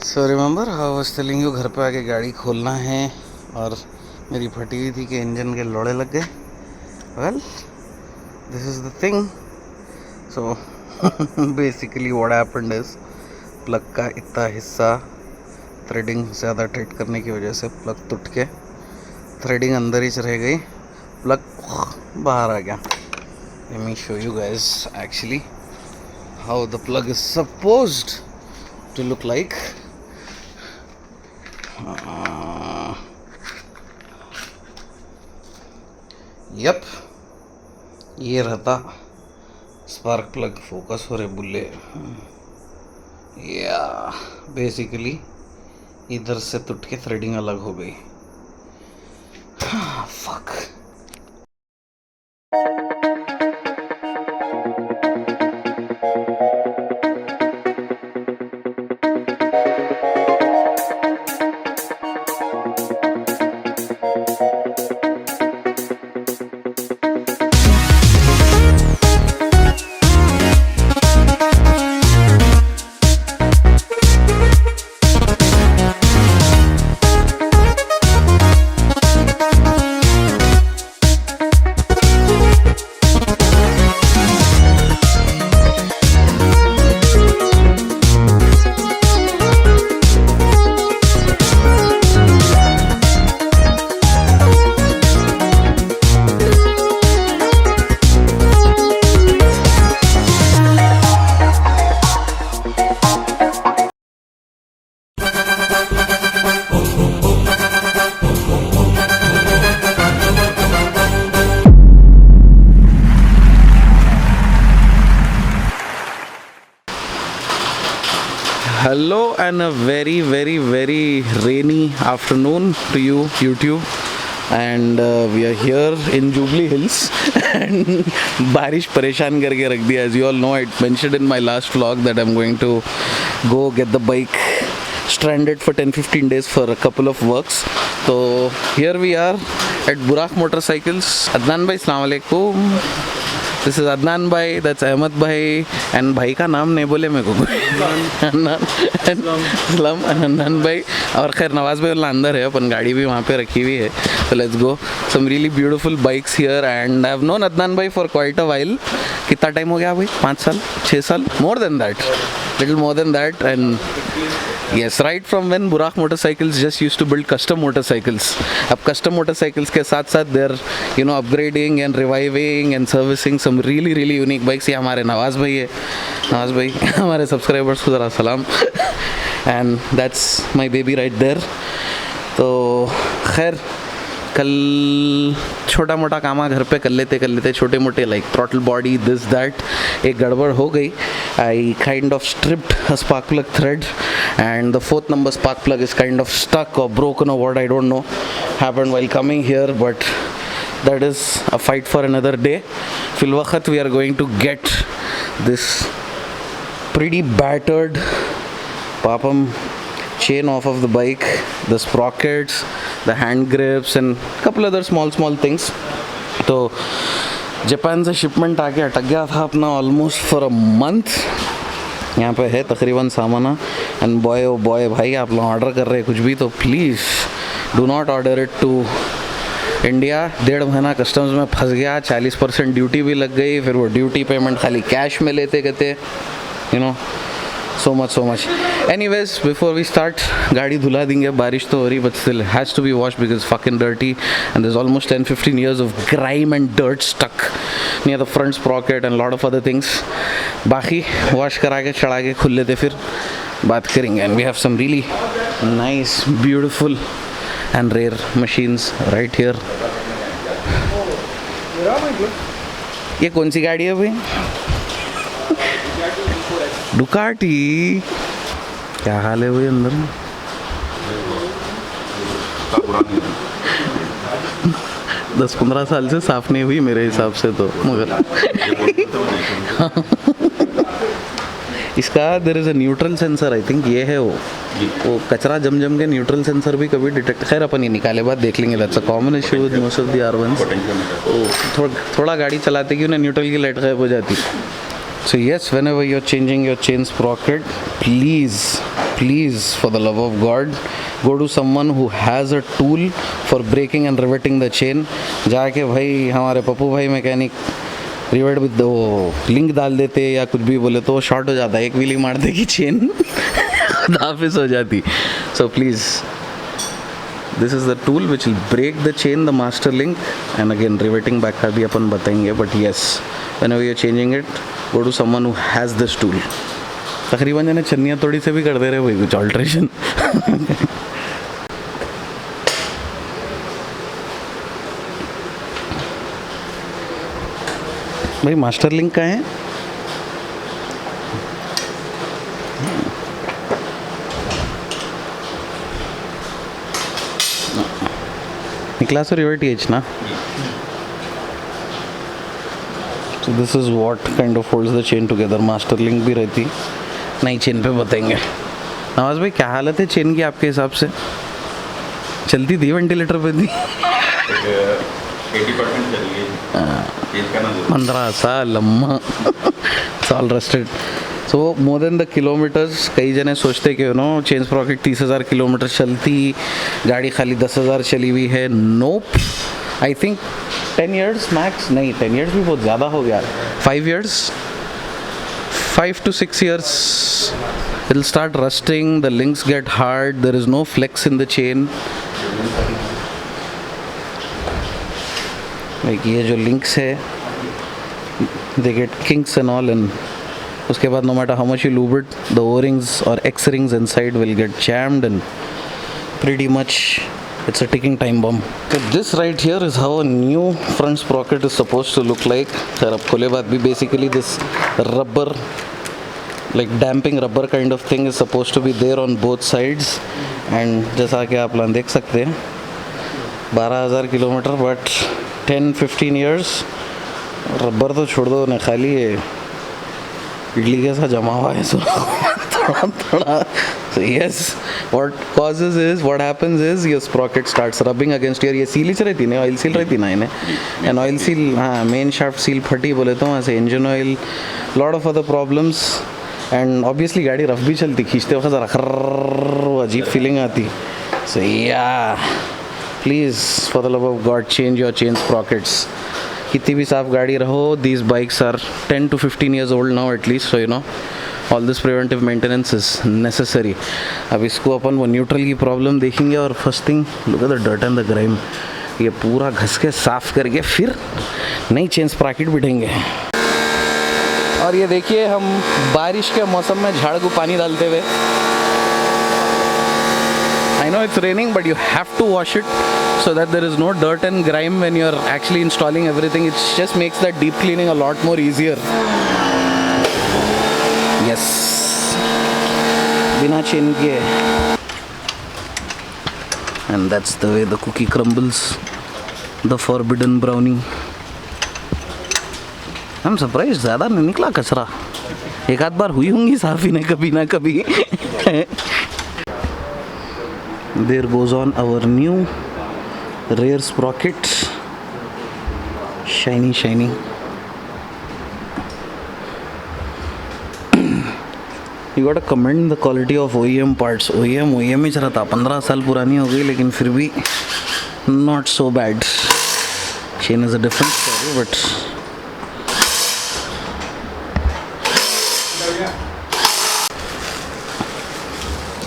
So remember how I was telling you, घर पे आके गाड़ी खोलना है और मेरी फटी हुई थी कि इंजन के लोड़े लग गए. Well, this is the thing. So basically what happened is, plug का इतना हिस्सा थ्रेडिंग ज़्यादा टाइट करने की वजह से प्लग टूट के थ्रेडिंग अंदर ही रह गई, प्लग बाहर आ गया. Let me show you guys actually how the plug is supposed to look like. Yup, ये रहता स्पार्क प्लग. फोकस हो रहे बुल्ले. या बेसिकली इधर से टूट के थ्रेडिंग अलग हो गई. Fuck. Hello and a very rainy afternoon to you YouTube, and we are here in Jubilee Hills and बारिश परेशान करके रख दिया. As you all know, I mentioned in my last vlog that I'm going to go get the bike stranded for 10-15 days for a couple of works. So here we are at Burak Motorcycles. Adnan bhai, assalamu alaikum. This is Adnan bhai, that's Ahmed bhai, and भाई का नाम नहीं बोले मेरे को. Adnan bhai और खैर नवाज भाई वाला अंदर है, अपन गाड़ी भी वहाँ पे रखी हुई है. So let's go. Some really beautiful bikes here, and I've known Adnan bhai for quite a while. कितना टाइम हो गया भाई? 5 साल, 6 साल, more than that, little more than that. And yes, right from when Burak Motorcycles just used to build custom motorcycles. अब custom motorcycles के साथ साथ they're upgrading and reviving and servicing some really unique bikes. ये हमारे नवाज भाई है. नवाज भाई हमारे सब्सक्राइबर्स को ज़रा सलाम. And that's my baby right there. तो खैर कल छोटा मोटा कामा घर पे कर लेते छोटे मोटे like throttle body this that. एक गड़बड़ हो गई. I kind of stripped a spark plug thread and the 4th number spark plug is kind of stuck or broken or what, I don't know, happened while coming here, but that is a fight for another day. Fil waqt we are going to get this pretty battered papam chain off of the bike, the sprockets, the hand grips and couple other small things. तो Japan से shipment आके अटक गया था अपना almost for a month. यहाँ पे है तकरीबन सामाना. एंड बॉय ओ बॉय भाई, आप लोग ऑर्डर कर रहे हैं कुछ भी तो please do not order it to India. 1.5 महीना कस्टम्स में फंस गया, 40% ड्यूटी भी लग गई, फिर वो ड्यूटी पेमेंट खाली कैश में लेते कहते so much. Anyways, before we start, गाड़ी धुला देंगे. बारिश तो हो रही but still has to be washed because it's fucking dirty and there's almost 10-15 years of grime and dirt stuck near the front sprocket and a lot of other things. बाकी wash करा के चढ़ा के खुल लेते फिर बात करेंगे. And we have some really nice, beautiful and rare machines right here. ये कौन सी गाड़ी है भाई? डुकाटी. क्या हाल है भाई अंदर में? 10-15 साल से साफ नहीं हुई मेरे हिसाब से तो, मगर इसका there is a neutral sensor. I think ये है वो कचरा जम के न्यूट्रल सेंसर भी कभी डिटेक्ट. खैर अपन ये निकाले बाद देख लेंगे. That's a common issue with most of the R1s. थोड़ा गाड़ी चलाते कि उन्हें न्यूट्रल की लाइट गायब हो जाती. So yes, whenever you're changing your chain sprocket, please, for the love of God, go to someone who has a tool for breaking and riveting the chain. जाके भाई हमारे पप्पू भाई मैकेनिक रिवेट विद वो link डाल देते या कुछ भी बोले तो वो शॉर्ट हो जाता है, एक व्हीली मार देगी चेन वापस हो जाती. So please, this is the tool which will break the chain, the master link, and again riveting back का भी अपन बताएंगे. But yes, whenever you're changing it, go to someone who has this tool. तकरीबन जने चन्नियाँ तोड़ी से भी कर दे रहे भाई कुछ ऑल्ट्रेशन. भाई मास्टर लिंक का है. निकला सो रिवर्ट एज ना. So this is what kind of holds the chain together. Master link भी रहती, नई चेन पे बताएंगे. नवाज भाई क्या हालत है चेन की आपके हिसाब से? चलती थी वेंटिलेटर पे थी 80% चल गई. 15 साल लम्मा. It's all rusted. So more than the kilometers, कई जने सोचते कि चेन स्प्रॉकेट 30,000 किलोमीटर चलती, गाड़ी खाली 10,000 चली हुई है. Nope. I think 10 years max. नहीं, 10 years भी बहुत ज़्यादा हो गया. 5 years, 5 to 6 years, it'll start rusting, the links get hard, there is no flex in the chain. Like ये जो links है, they get kinks and all, and उसके बाद no matter how much you lube it, the O-rings or X-rings inside will get jammed, and pretty much it's a ticking time bomb. So this right here is how a new front sprocket is supposed to look like. Sir अब खोले बाद भी basically this rubber, like damping rubber kind of thing is supposed to be there on both sides. And जैसा कि आप लोग देख सकते हैं 12,000 किलोमीटर, but 10-15 years रबर तो छोड़ दो ना, खाली है इडली के साथ जमा हुआ है. सो थोड़ा. So yes, what happens is your sprocket starts rubbing against your, ये सील ही रहती ना, ऑयल सील रहती ना इन्हें, एंड ऑयल सील, हाँ मेन शाफ्ट सील फटी बोले तो वहाँ से engine oil, lot of other problems. And obviously गाड़ी रफ भी चलती, खींचते वक्त ज़रा खर्र अजीब फीलिंग आती. सो या please for the love of God change your chain स्प्रॉकेट्स. कितनी भी साफ गाड़ी रहो, these bikes are 10 to 15 years old now at least, so all this preventive maintenance is necessary. अब इसको अपन वो न्यूट्रल की प्रॉब्लम देखेंगे, और first thing look at the dirt and the grime. ये पूरा घस के साफ करके फिर नई चेन स्प्रॉकेट बिठेंगे. और ये देखिए हम बारिश के मौसम में झाड़ को पानी डालते हुए. I know it's raining, but you have to wash it so that there is no dirt and grime when you're actually installing everything. It just makes that deep cleaning a lot more easier. Yes. बिना chain के. And that's the way the cookie crumbles. The forbidden brownie. I'm surprised ज़्यादा नहीं निकला कचरा. एक आध बार हुई होंगी साफ ही नहीं कभी ना कभी. There goes on our new rear sprocket. Shiny. You gotta commend the quality of OEM parts. OEM ही चला था, 15 साल पुरानी हो गई, लेकिन फिर भी not so bad. Chain is a different story, but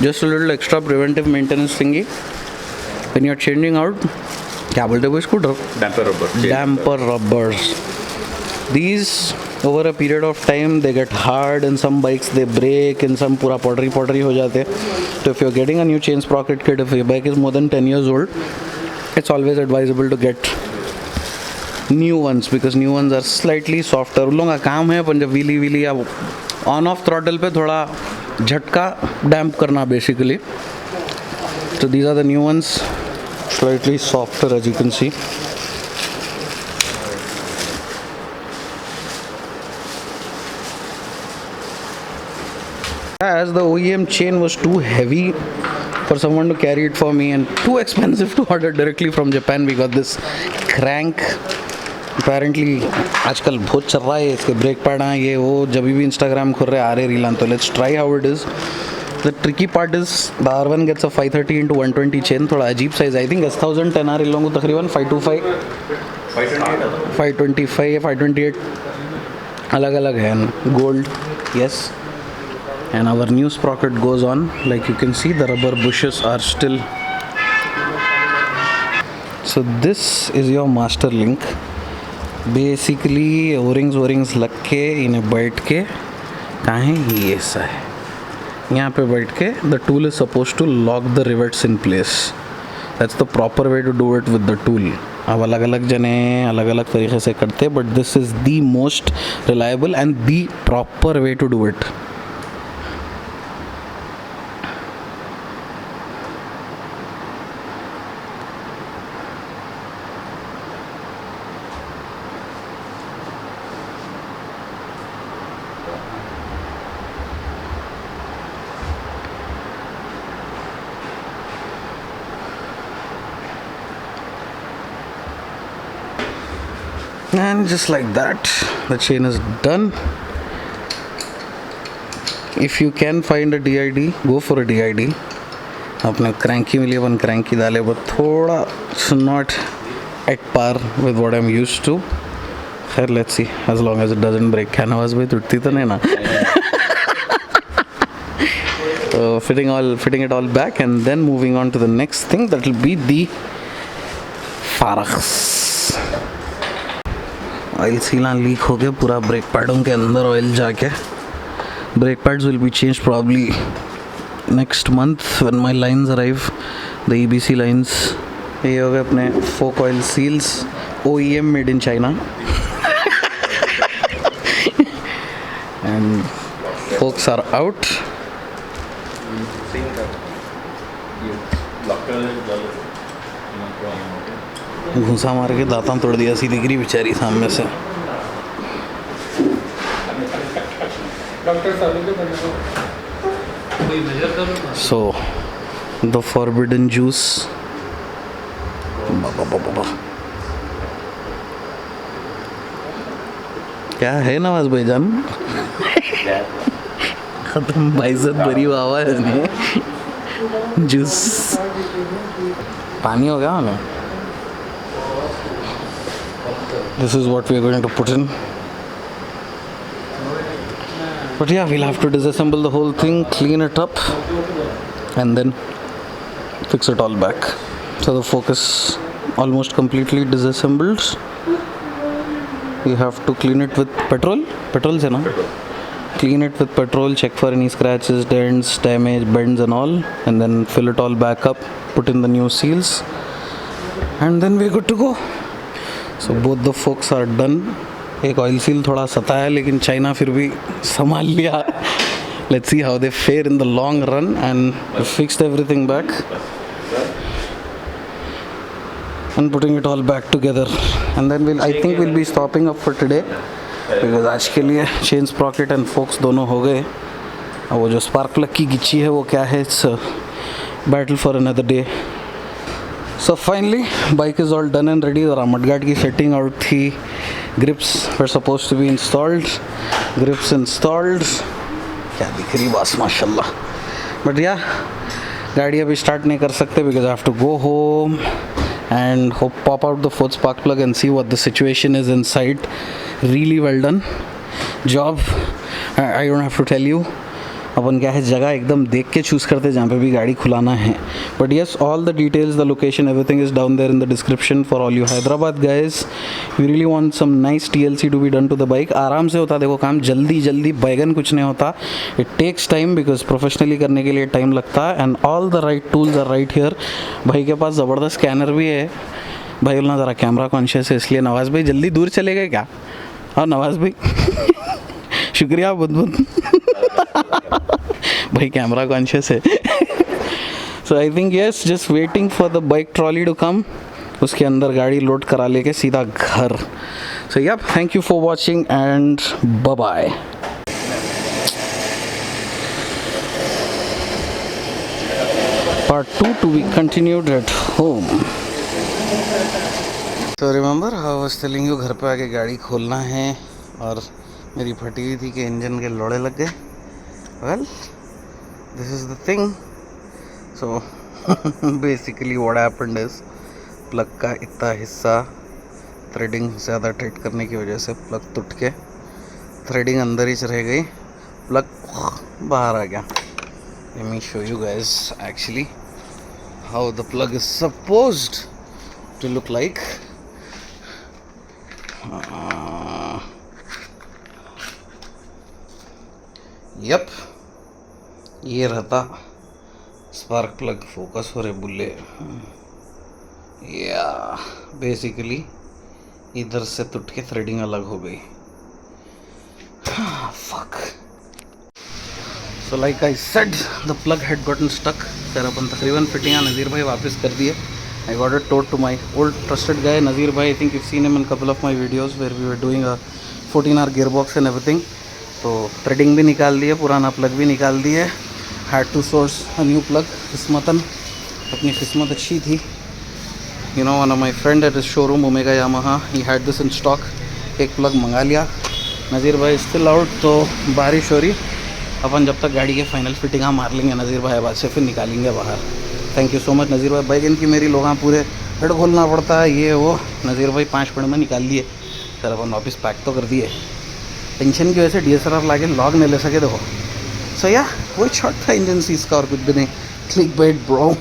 just a little extra preventive maintenance thingy when you're changing out. क्या बोलते हो इसको? Damper rubbers. These over a period of time they get hard, and some bikes they break, and some पूरा pottery हो जाते. So if you're getting a new chain sprocket kit, if your bike is more than 10 years old, it's always advisable to get new ones, because new ones are slightly softer. उन लोगों का काम है अपन जब wheelie या on off throttle पे थोड़ा झटका डैम्प करना basically. So these are the new ones, slightly softer as you can see. As the OEM chain was too heavy for someone to carry it for me and too expensive to order directly from Japan, we got this crank apparently आजकल बहुत चल रहा है इसके brake pad हैं ये वो, जब भी इंस्टाग्राम खुल रहे आ रहे रील, तो let's try how it is. The tricky part is the R1 gets a 530 into 120 chain, थोड़ा अजीब size. I think S1000 10R इन लोगों को तकरीबन 525 525 या 528 अलग अलग है. Gold, yes. And our new sprocket goes on. Like you can see, the rubber bushes are still. So this is your master link. Basically O-rings लग के इन्हें बैठ के कहाँ है ये ऐसा है, यहाँ पे बैठ के the tool is supposed to lock the rivets in place. That's the proper way to do it with the tool. अब अलग अलग जने अलग अलग तरीके से करते, but this is the most reliable and the proper way to do it. And just like that, the chain is done. If you can find a DID, go for a DID. अपने cranky मिली अपन cranky डाले, but थोड़ा it's not at par with what I'm used to. खैर let's see, as long as it doesn't break. क्या नवाज भाई टूटती तो नहीं ना? So fitting it all back, and then moving on to the next thing, that will be the forks. Oil सीला leak हो गया पूरा ब्रेक पैडों के अंदर ऑयल जाके. Brake pads will be change probably next month when my lines arrive, the EBC lines. ये हो गए अपने fork oil seals, OEM made in China. And forks are out. घूसा मार के दांता तोड़ दिया, सीधी गिरी बेचारी सामने से. So the forbidden juice. क्या है नवाज भाईजान? खत्म भाईजत भरी हुआ है नहीं. जूस पानी हो गया ना. This is what we are going to put in. But yeah, we'll have to disassemble the whole thing, clean it up, and then fix it all back. So the focus almost completely disassembled. We have to clean it with petrol. Petrol se na? Clean it with petrol, check for any scratches, dents, damage, bends and all, and then fill it all back up, put in the new seals, and then we're good to go. So both the forks are done. एक oil seal थोड़ा सता है लेकिन China फिर भी संभाल लिया. Let's see how they fare in the long run, and fixed everything back and putting it all back together. And then I think we'll be stopping up for today because आज के लिए chain Sprocket and focus दोनों हो गए. और वो जो spark plug की गिच्ची है वो क्या है, it's battle for another day. So finally, bike is all done and ready. और मडगार्ड की सेटिंग आउट थी. Grips were supposed to be installed. Grips installed. क्या दिख रही बस माशाल्लाह. But yeah, गाड़ी अभी स्टार्ट नहीं कर सकते because I have to go home and pop out the fourth spark plug and see what the situation is inside. Really well done job. I don't have to tell you. अपन क्या है जगह एकदम देख के choose करते जहाँ पे भी गाड़ी खुलाना है. But yes, all the details, the location, everything is down there in the description for all you Hyderabad guys. You really want some nice TLC to be done to the bike. आराम से होता देखो काम, जल्दी बैगन कुछ नहीं होता. It takes time because professionally करने के लिए टाइम लगता है. And all the right tools are right here. भाई के पास ज़बरदस्त स्कैनर भी है. भाई बोलना ज़रा कैमरा कॉन्शियस है इसलिए. नवाज़ भाई जल्दी दूर चले गए क्या? हाँ नवाज़ भाई शुक्रिया बुध भाई कैमरा कॉन्शियस है. So I think yes, just waiting for the bike trolley to come. उसके अंदर गाड़ी लोड करा लेके सीधा घर. So yup, thank you for watching and bye bye. Part 2 to be continued at home. तो remember how was telling you, घर पे आके गाड़ी खोलना है और मेरी फटी हुई थी कि इंजन के लोड़े लग गए. Well this is the thing. So basically what happened is plug का इतना हिस्सा थ्रेडिंग ज़्यादा टाइट करने की वजह से प्लग टूट के थ्रेडिंग अंदर ही रह गई, प्लग बाहर आ गया. Let me show you guys actually how the plug is supposed to look like. Yup, ये रहता स्पार्क प्लग. फोकस हो रहे बुल्ले. या बेसिकली इधर से टूट के थ्रेडिंग अलग हो गई. Fuck. So like I said the plug had gotten stuck. Sir अपन तकरीबन फिटिंग नज़ीर भाई वापस कर दिए. I got it towed to my old trusted guy Nazir bhai. I think you've seen him in a couple of my videos where we were doing a 14R gearbox and everything. तो threading भी निकाल दिए, पुराना plug भी निकाल दिए. Had to source a new plug. किस्मतन अपनी किस्मत अच्छी थी. You know, one of my friend at his showroom Omega Yamaha, he had this in stock. एक प्लग मंगा लिया. नज़ीर भाई स्टिल आउट, तो बारिश हो रही. अपन जब तक गाड़ी के फाइनल फिटिंग मार लेंगे नज़ीर भाई बाद से, फिर निकालेंगे बाहर. थैंक यू सो मच नज़ीर भाई. बैगन की मेरी लोग पूरे हेड खोलना पड़ता है, ये वो. नज़ीर भाई 5 मिनट में निकाल लिए. सर अपन वापस पैक तो कर दिए. टेंशन की वजह से DSLR लाके लॉग नहीं ले सके. देखो सो या वही शॉट था इंजन सीज का और कुछ भी नहीं. Clickbait bro.